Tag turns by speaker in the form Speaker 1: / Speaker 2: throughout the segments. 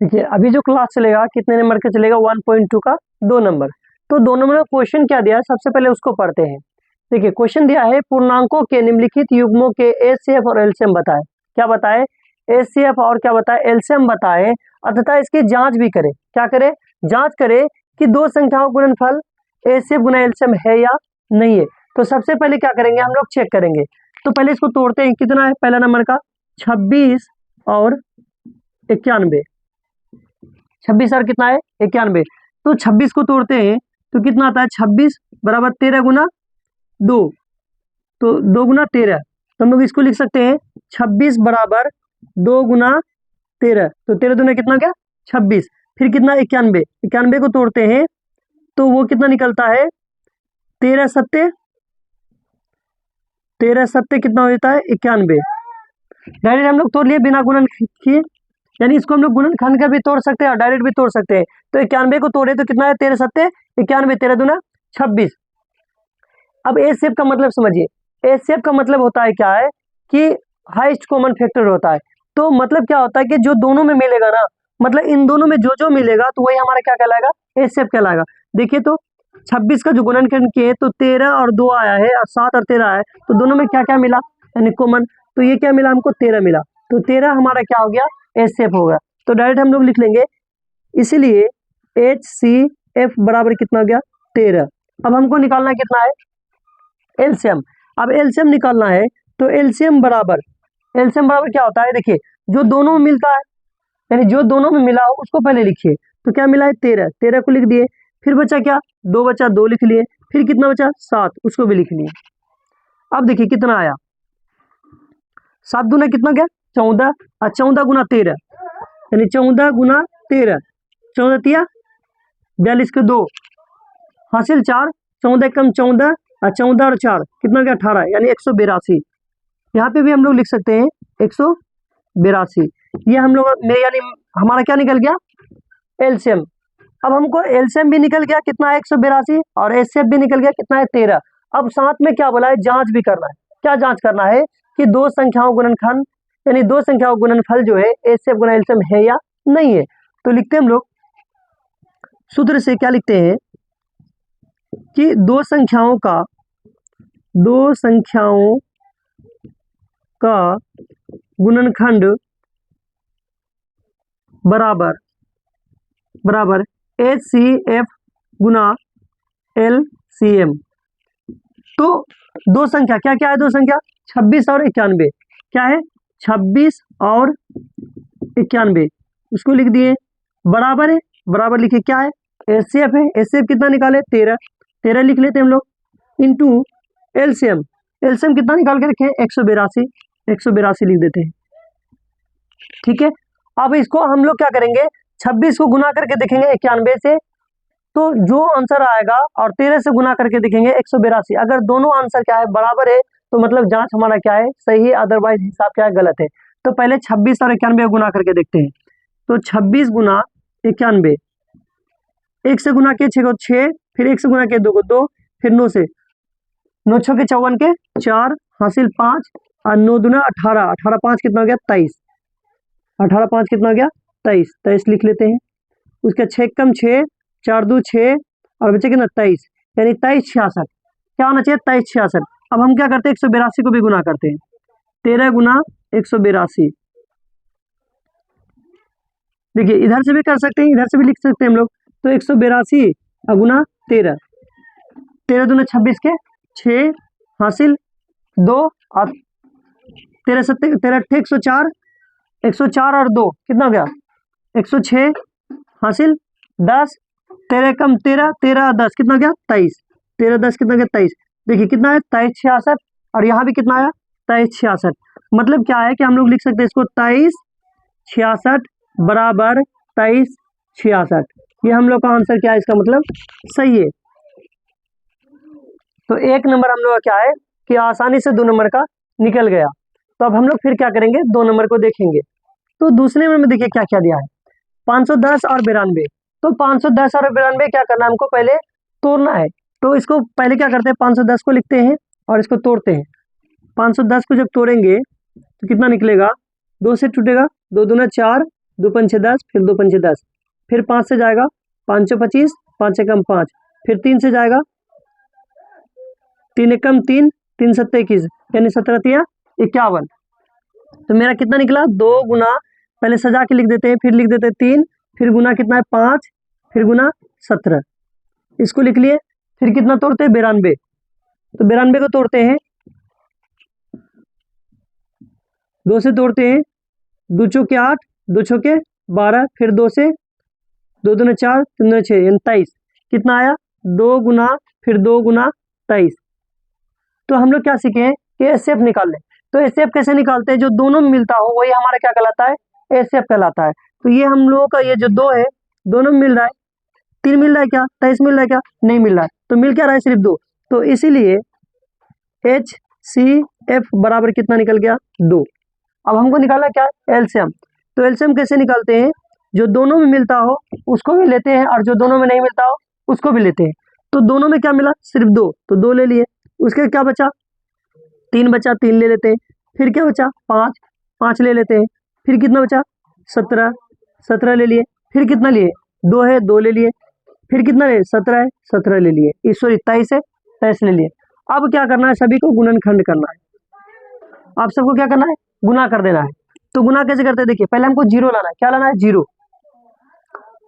Speaker 1: देखिए अभी जो क्लास चलेगा कितने नंबर का चलेगा, 1.2 का 2 नंबर। तो 2 नंबर का क्वेश्चन क्या दिया है सबसे पहले उसको पढ़ते हैं। देखिए क्वेश्चन दिया है पूर्णांकों के निम्नलिखित युग्मों के एचसीएफ और एलसीएम बताए। क्या बताए? एचसीएफ और क्या बताए? एलसीएम बताए, अतः इसकी जांच भी करे। क्या करे? जांच करे कि दो संख्याओं का गुणनफल एचसीएफ गुना एलसीएम है या नहीं है। तो सबसे पहले क्या करेंगे हम लोग, चेक करेंगे। तो पहले इसको तोड़ते हैं, कितना है पहला नंबर का 26 और 91। 26 और कितना है 91। तो 26 को तोड़ते हैं तो कितना आता है, 26 बराबर 13 गुना 2, तो 2 गुना 13। तो हम लोग इसको लिख सकते हैं 26 बराबर 2 गुना 13। तो 13 दूना कितना गया 26। फिर कितना 91, 91 को तोड़ते हैं तो वो कितना निकलता है 13 सत्ते, 13 सत्ते कितना होता है 91। डायरेक्ट हम लोग तोड़ लिए बिना गुणन किए, यानी इसको हम लोग गुणनखंड का भी तोड़ सकते हैं और डायरेक्ट भी तोड़ सकते हैं। तो 91 को तोड़े तो कितना है 13 सत्ते 91, 13 दूना 26। अब ए शेप का मतलब समझिए, ए शेप का मतलब होता है क्या है कि हाईएस्ट कॉमन फैक्टर होता है। तो मतलब क्या होता है कि जो दोनों में मिलेगा ना, मतलब इन दोनों में जो जो मिलेगा तो वही हमारा क्या कहलाएगा, ए शेप कहलाएगा। देखिए तो 26 का जो गुणनखंड किए तो 13 और 2 आया है और 7 और 13 आया है, तो दोनों में क्या क्या मिला यानी कॉमन। तो ये क्या मिला हमको 13 मिला, तो 13 हमारा क्या हो गया एच सी एफ होगा। तो डायरेक्ट हम लोग लिख लेंगे, इसीलिए एच सी एफ बराबर कितना हो गया 13। अब हमको निकालना कितना है एलसीएम। अब एलसीएम निकालना है तो एलसीएम बराबर क्या होता है, देखिए जो दोनों में मिलता है यानी जो दोनों में मिला हो उसको पहले लिखिए। तो क्या मिला है 13, 13 को लिख दिए। फिर बचा क्या 2 बचा, 2 लिख लिए। फिर कितना बचा 7, उसको भी लिख लिए। अब देखिए कितना आया, 7 दूना कितना गया 14 और 14 गुना 13 यानी 14 गुना 13, 14 तिया 42 के 2 हासिल 4, 14 कम 14 और 14 और 4 कितना गया 18 यानी 182। यहाँ पे भी हम लोग लिख सकते हैं 182। ये हम लोग यानी हमारा क्या निकल गया एलसीएम। अब हमको एलसीएम भी निकल गया कितना है 182 और एचसीएफ भी निकल गया कितना है 13। अब साथ में क्या बोला है, जांच भी करना है। क्या जांच करना है कि दो संख्याओं गुणनखंड यानी दो संख्याओं गुणनफल जो है एचसीएफ गुना एलसीएम है या नहीं है। तो लिखते हैं हम लोग सूत्र से, क्या लिखते हैं कि दो संख्याओं का गुणनखंड बराबर एच सी एफ गुना एल सी एम। तो दो संख्या क्या क्या है, दो संख्या 26 और 91। क्या है 26 और 91, उसको लिख दिए। बराबर है, बराबर लिखे क्या है एच सी एफ है, एच सी एफ कितना निकाले 13, 13 लिख लेते हैं हम लोग इंटू एलसीएम। एलसीएम कितना निकाल के रखे 182, 182 लिख देते हैं। ठीक है, अब इसको हम लोग क्या करेंगे 26 को गुना करके देखेंगे 91 से, तो जो आंसर आएगा और 13 से गुना करके देखेंगे 182। अगर दोनों आंसर क्या है बराबर है तो मतलब जांच हमारा क्या है सही है, अदरवाइज हिसाब क्या है गलत है। तो पहले 26 और 91 गुना करके देखते हैं। तो 26 गुना 91, 1 से गुना के 6 को 6, फिर 1 से गुना के 2 को 2, फिर 9 से 9 6 के 54 के 4 हासिल 5 और 9 दूना 18, 18 5 कितना हो गया 23, 18 5 कितना हो गया 23, 23 लिख लेते हैं। उसका 6 कम 6, 4 2 6 और बचे कितना 23 यानी 23 66। क्या होना चाहिए 23 66। अब हम क्या करते हैं 182 को भी गुना करते हैं, 13 गुना 182। देखिए इधर से भी कर सकते हैं, इधर से भी लिख सकते हैं हम लोग। तो 182 गुना 13, 13 दूना 26 के 6 हासिल 2 और 13 सत्ते 13 104, 104 और 2 कितना हो गया 106 हासिल 10, 13 कम 13, 13 10 कितना हो गया 23, 13 10 कितना हो गया 23। देखिए कितना है 23 66 और यहाँ भी कितना आया 23 66। मतलब क्या है कि हम लोग लिख सकते हैं इसको 23 66 बराबर 23 66। ये हम लोग का आंसर क्या है, इसका मतलब सही है। तो एक नंबर हम लोग का क्या है कि आसानी से 2 नंबर का निकल गया। तो अब हम लोग फिर क्या करेंगे 2 नंबर को देखेंगे। तो दूसरे नंबर में देखिए क्या क्या दिया है 510 और 92। तो 510 और 92 क्या करना है हमको पहले तोड़ना है। तो इसको पहले क्या करते हैं 510 को लिखते हैं और इसको तोड़ते हैं। 510 को जब तोड़ेंगे तो कितना निकलेगा 2 से टूटेगा 2 दूना 4 दो पंचे 10, फिर दो पंचे 10, फिर 5 से जाएगा 5 25, 5 एकम 5, फिर 3 से जाएगा 3 एकम 3, 3 सत्ते 21, यानी 17 तिया 51। तो मेरा कितना निकला, 2 गुना, पहले सजा के लिख देते हैं, फिर लिख देते हैं 3, फिर गुना कितना है 5, फिर गुना 17, इसको लिख लिए। फिर कितना तोड़ते हैं, 92, तो 92 को तोड़ते हैं, 2 से तोड़ते हैं, 2 चौके 8, 2 चौके 12, फिर 2 से, 2 दूने 4, 3 दूने 6, यानी 23। कितना आया, 2 गुना, फिर 2 गुना 23। तो हम लोग क्या सीखे हैं कि एचसीएफ निकाल लें। तो एचसीएफ कैसे निकालते हैं, जो दोनों में मिलता हो वही हमारा क्या कहलाता है, एचसीएफ कहलाता है। तो ये हम लोगों का ये जो 2 है, दोनों में मिल रहा है, 3 मिल रहा है क्या, 23 मिल रहा है क्या, नहीं मिल रहा है, तो मिल क्या रहा है, सिर्फ 2। तो इसीलिए HCF बराबर कितना निकल गया, 2। अब हमको निकालना क्या, एलसीएम। तो एलसीएम कैसे निकालते हैं, जो दोनों में मिलता हो उसको भी लेते हैं, और जो दोनों में नहीं मिलता हो उसको भी लेते हैं। तो दोनों में क्या मिला, सिर्फ 2, तो 2 ले लिए। उसके क्या बचा, 3 बचा, 3 ले लेते हैं। फिर क्या बचा, 5, 5 ले लेते हैं। फिर कितना बचा, 17, 17 ले लिए। फिर कितना लिए, 2 है, 2 ले लिए। फिर कितना ले, 17 है, 17 ले लिए। सॉरी 23 है, 23 ले लिए। अब क्या करना है, सभी को गुणनखंड करना है। आप सबको क्या करना है, गुना कर देना है। तो गुना कैसे करते हैं, देखिए पहले हमको 0 लाना है। क्या लाना है, 0।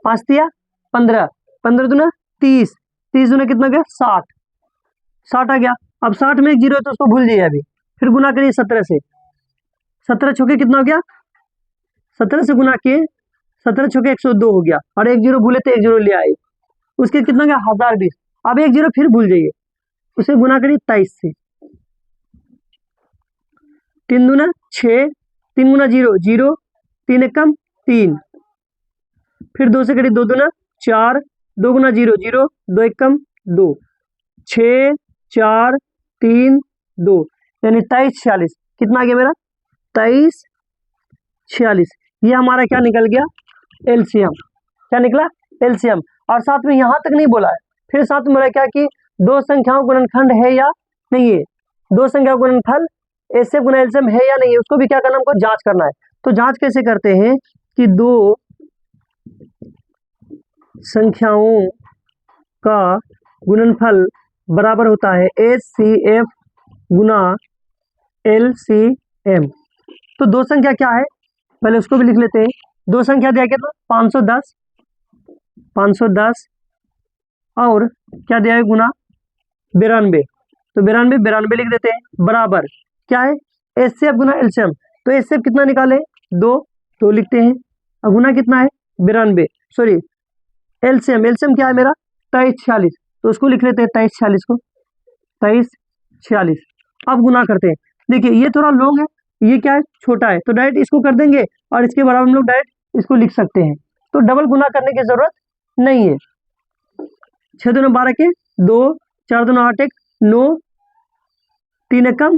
Speaker 1: 5 तिया 15, 15 दूना 30, 30 दूना कितना गया, 60, 60 आ गया। अब 60 में एक 0 है तो उसको भूल जाइए अभी। फिर गुना करिए 17 से, 17 छुके कितना हो गया, 17 से गुना किए, 17 छुके 102 हो गया, और एक 0 भूले तो एक 0 ले आए, उसके कितना गया, 1020। अब एक 0 फिर भूल जाइए, उसे गुना करिए 23 से। 3 दूना 6, 3 गुना 0 0, 3 एकम 3, फिर 2 से करिए 2 दूना 4, 2 गुना 0 0, 2 एकम 2, 6 4 3 2, यानी 23 46। कितना आ गया मेरा, 23 46। ये हमारा क्या निकल गया, एलसीएम। क्या निकला, एलसीएम। और साथ में यहाँ तक नहीं बोला है, फिर साथ में बोला क्या कि 2 संख्याओं गुणनखंड है या नहीं है, 2 संख्याओं गुणनफल एचसीएफ गुना एलसीएम है या नहीं है, उसको भी क्या करना, हमको जांच करना है। तो जांच कैसे करते हैं कि 2 संख्याओं का गुणनफल बराबर होता है एचसीएफ गुना एलसीएम। तो 2 संख्या क्या है, पहले उसको भी लिख लेते हैं। 2 संख्या दिया कितना, 510, 510, और क्या दिया है, गुना 92। तो 92 92 लिख देते हैं, बराबर क्या है, एचसीएफ गुना एलसीएम। तो एचसीएफ कितना निकाले, 2, तो लिखते हैं, और गुना कितना है 92, सॉरी एलसीएम, एलसीएम क्या है मेरा 23 46, तो उसको लिख लेते हैं 23 46 को, 23 46। अब गुना करते हैं, देखिए ये थोड़ा लॉन्ग है, ये क्या है, छोटा है, तो डायरेक्ट इसको कर देंगे, और इसके बराबर हम लोग डायरेक्ट इसको लिख सकते हैं। तो डबल गुना करने की जरूरत नहीं है। 6 दूना 12 के 2, 4 दूना 8 1 9, 3 एकम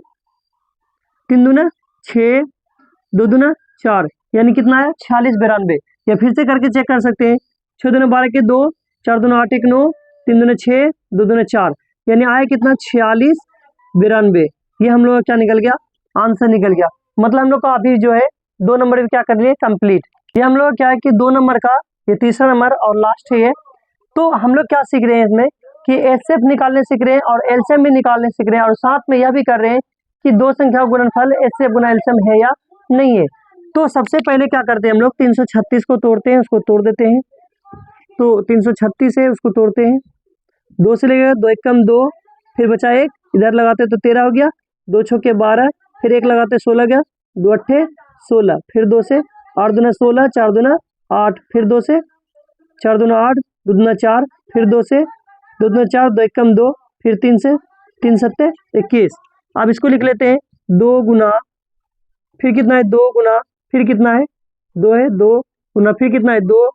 Speaker 1: 3 दूना 6, 2 दूना 4, यानी कितना है 46 92। या फिर से करके चेक कर सकते हैं, 6 दूना 12 के 2, 4 दूना 8 1 9, 3 दूना 6, 2 दूना 4, यानी आया कितना 46 92। ये हम लोग का क्या निकल गया, आंसर निकल गया। मतलब हम लोग का अभी जो है 2 नंबर भी क्या कर लिए, कंप्लीट। ये हम लोग क्या है कि 2 नंबर का ये तीसरा नंबर और लास्ट है ये। तो हम लोग क्या सीख रहे हैं इसमें कि एचसीएफ निकालने सीख रहे हैं और एलसीएम भी निकालने सीख रहे हैं, और साथ में यह भी कर रहे हैं कि 2 संख्या गुणनफल एचसीएफ गुना एलसीएम है या नहीं है। तो सबसे पहले क्या करते हैं हम लोग, 336 को तोड़ते हैं, उसको तोड़ देते हैं। तो 336 है, उसको तोड़ते हैं, 2 से लगेगा 2 एकम 2, फिर बचा 1, इधर लगाते तो 13 हो गया, 2 छक्के 12, फिर 1 लगाते 16 गया, 2 अट्ठे 16, फिर 2 से 8 दूना 16, 4 दूना 8, फिर 2 से 4 दूना 8, 2 दूना 4, फिर 2 से 2 दूना 4, 2 एकम 2, फिर 3 से 3 सत्ते 21। अब इसको लिख लेते हैं, 2 गुना, फिर कितना है 2 गुना, फिर कितना है 2 है, 2 गुना, फिर कितना है 2,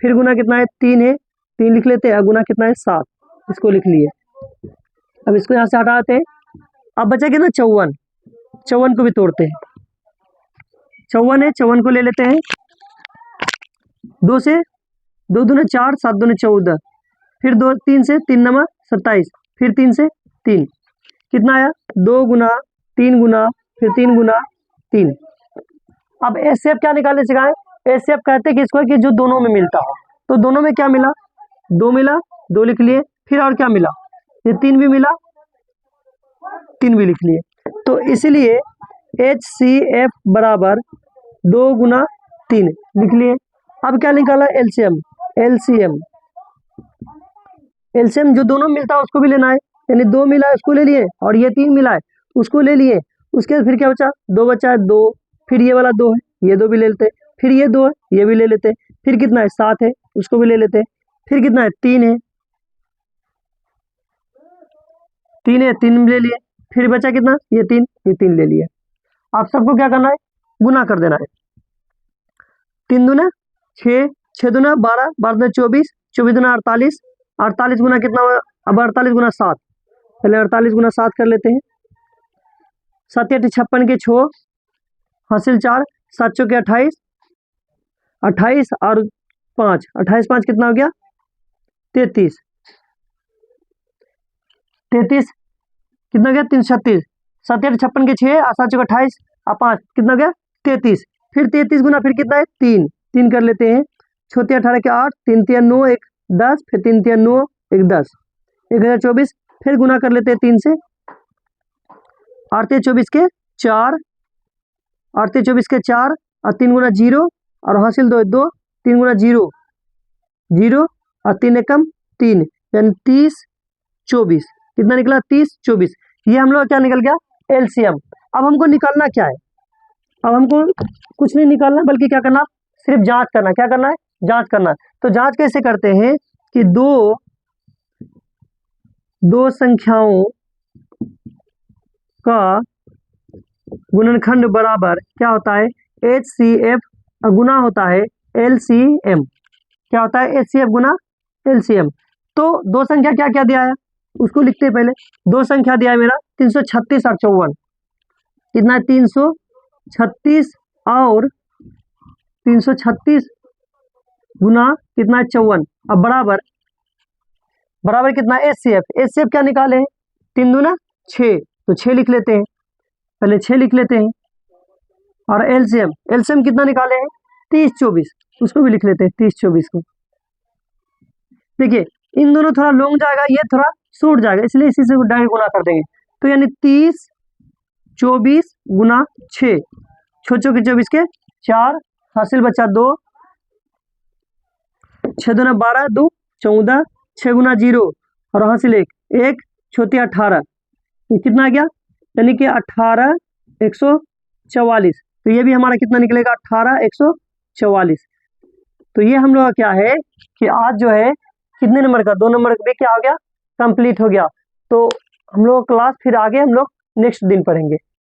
Speaker 1: फिर गुना कितना है 3 है, 3 लिख लेते हैं, गुना कितना है 7, इसको लिख लिए। अब इसको यहाँ से हटाते हैं, अब बचा कितना 54, 54 को भी तोड़ते हैं, 54 है, 54 को ले लेते हैं, 2 से 2 दूना 4, 7 दूना 14, फिर 2 3 से 3 नमा 27, फिर 3 से 3, कितना आया 2 गुना 3 गुना, फिर 3 गुना 3। अब एचसीएफ क्या निकालने सिखाएं, HCF कहते हैं किसको कि जो दोनों में मिलता हो। तो दोनों में क्या मिला, 2 मिला, 2 लिख लिए। फिर और क्या मिला, ये 3 भी मिला, 3 भी लिख लिए। तो इसलिए HCF बराबर 2 गुना 3 लिख लिए। अब क्या निकाला, एलसीएम। एलसीएम जो दोनों मिलता है उसको भी लेना है, यानी 2 मिला है उसको ले लिए, और ये 3 मिला है उसको ले लिए। उसके बाद फिर क्या बचा, 2 बचा है, 2, फिर ये वाला 2 है, ये 2 भी ले लेते, फिर ये 2 है, ये भी ले लेते, फिर कितना है 7 है, उसको भी ले लेते, फिर कितना है 3 है, 3 है, 3 ले लिए, फिर बचा कितना, ये 3 ले लिए। आप सबको क्या करना है, गुना कर देना है। 3 दूना 6, 6 दूना 12, 12 दूना 24, 24 दूना 48, 48 गुना कितना हुआ, अब 48 गुना 7, पहले 48 गुना 7 कर लेते हैं। 7 56 के 6 हासिल 4, 7 चौके 28, 28 और 5, 28 5 कितना हो गया 33, 33 कितना हो गया 336, 7 56 के 6 और 7 चौके 28 और 5 कितना हो गया 33, फिर 33 गुना फिर कितना है 3 कर लेते हैं। 6 18 के 8, 3 3 9 1 10, फिर 3 3 9 1 10, 1024, फिर गुना कर लेते हैं 3 से, 8 24 के 4, 8 24 के 4 और 3 गुना 0 और हासिल 2 2, 3 गुना 0 0 और 3 एकम 3, यानी 30 24 कितना निकला 30 24। ये हम लोग क्या निकल गया एलसीएम। अब हमको निकालना क्या है, अब हमको कुछ नहीं निकालना बल्कि क्या करना, सिर्फ जांच करना। क्या करना है, जांच करना। तो जांच कैसे करते हैं कि दो संख्याओं का गुणनखंड बराबर क्या होता है HCF गुना होता है LCM। क्या होता है HCF गुना LCM। तो दो संख्या क्या क्या दिया है उसको लिखते हैं पहले। दो संख्या दिया है मेरा 336 और 54, कितना है 336 और 336 गुना कितना है 54, अब बराबर कितना HCF क्या निकाले हैं 3 दूना 6, तो 6 लिख लेते हैं, पहले 6 लिख लेते हैं। और एलसीएम कितना निकाले हैं 30 24, उसको भी लिख लेते हैं 30 24 को। देखिए इन दोनों थोड़ा लॉन्ग जाएगा, ये थोड़ा शॉर्ट जाएगा, इसलिए इसी से डायरेक्ट गुना कर देंगे। तो यानी 30 24 गुना 6, 6 चौके 24 के 4, हासिल बचा 2, 6 दूना 12 2 14, 6 गुना 0 और हासिल 1 6 18, कितना आ गया यानी कि 18 144। तो ये भी हमारा कितना निकलेगा 18 144। तो ये हम लोग का क्या है कि आज जो है कितने नंबर का 2 नंबर का भी क्या हो गया कंप्लीट हो गया। तो हम लोग क्लास फिर आगे हम लोग नेक्स्ट दिन पढ़ेंगे।